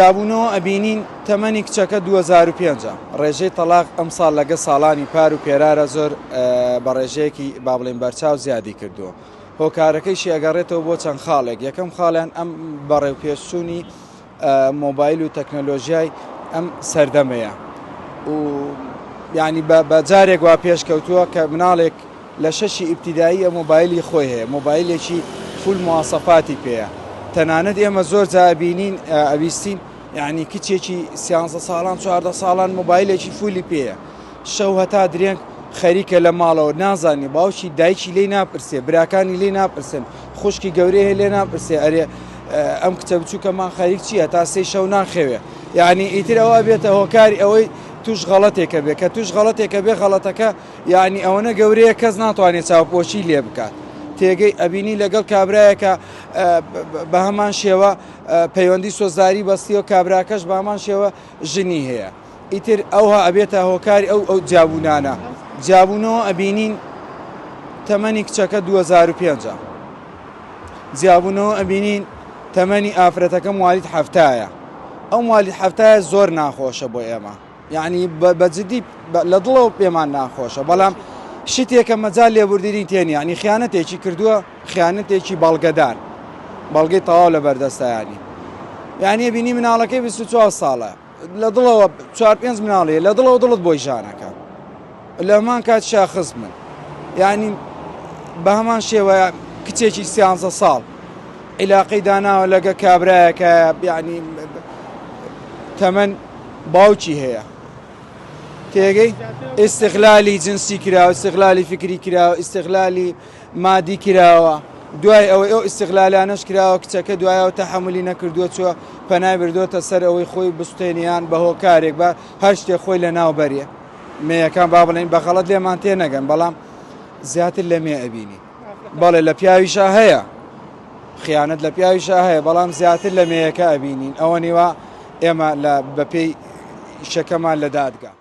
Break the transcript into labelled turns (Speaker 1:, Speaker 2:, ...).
Speaker 1: دابوونەوە ئەبینین تەمەنی کچەکە 2005 ڕێژەی تەلاق ئەم ساڵ لەگە ساڵانی پار و پێرارە زۆر بە ڕێژەیەکی با بڵێن بەرچاو زیادی کردووە. هۆکارەکەیشی ئەگەڕێتەوە بۆ چەند خاڵێک. یەکەم خاڵیان ئەم بەڕێوپێشچوونی مۆبایل و تەکنۆلۆژیای ئەم سەردەمەیە و یعنی بە جارێک وا پێشکەوتووە کە مناڵێک لە شەشی ئیبتیدایی مۆبایلی خۆی هەیە، مۆبایلێکی فول مواسەفاتی پێەیە. تەنانەت ئێمە زۆر جابینین ئەویستین یعنی کچێکی 13 ساڵان 14 ساڵان مۆبایلێکی فولی پێیە، شەو هەتا درێنگ خەریکە لە ماڵەوە نازانی، باوکی دایکی لێ ناپرسێ، براکانی لێ ناپرسن، خوشکی گەورەی هەیە لێ ناپرسێ ئەرێ ئەم کچە بچووکەمان خەریک چییە تا سێ شەو ناخەوێ. یعنی ئیتر ئەوە بێتە هۆکاری ئەوەی توش غەڵەتێکە بێ، کە توش غەڵەتێکە بێ غەڵەتەکە یعنی ئەوەنە گەورەیە کەس ناتوانێت چاوپۆشی لێ بکات. تێگەی ئەبینی لەگەڵ کابرایەکە بە هەمان شێوە پەیوەندی سۆزداری بەستیەوە، کابراکەش بە هەمان شێوە ژنی هەیە. ئیتر ئەوها ئەبێتە هۆکاری ئەو جیابوونانە. جیابوونەوە ئەبینین تەمەنی کچەکە 2005 جیابوونەوە ئەبینین تەمەنی ئافرەتەکە موالیت هەفتایە. ئەو موالیت هەفتایە زۆر ناخۆشە بۆ ئێمە، یعنی بەجددی لە دڵەوە پێمان ناخۆشە، بەڵام شتێکە مەجال لێبوردنی تێنی، ینی خیانەتێکی کردووە، خیانەتێکی بەڵگەدار، بەڵگەی تەواو لە بەردەستایانی. یعنی بینی مناڵەکەی 24 ساڵە لە دڵەوە 4-5 مناڵەیە لە دڵەوە دڵت بۆی ژانەکە لە هەمان کات شاخص من، یعنی بە هەمان شێوە کچێکی 13 ساڵ عیلاقەی داناوە لەگە کابرایەکە، یعنی تەمەن باوکی هەیە. تێگەی ئیستیغلالی جنسی کراوە، ئیستیغلالی فکری کراوە، ئیستیغلالی مادی کراوە، دوای ئەوەی ئەو ئیستیغلالانەش کراوە کچەکە دوایەوە تەحەمولی نەکردووە، چووە پەنای بردووەتە سەر ئەوەی خۆی بستێنیان بە هۆکارێک بە هەر شتێک خۆی لە ناو بەریە. مێیەکان با بڵێن بە غەڵەت لێمان تێ نەگەن، بەڵام زیاتر لە مێ ئەبینی. بەڵێ لە پیاویشا هەیە خیانەت، لە پیاویشا هەیە، بەڵام زیاتر لە مێیەکە ئەبینین. ئەوە نیوە ئێمە بەپێی شەکەمان لە دادگا.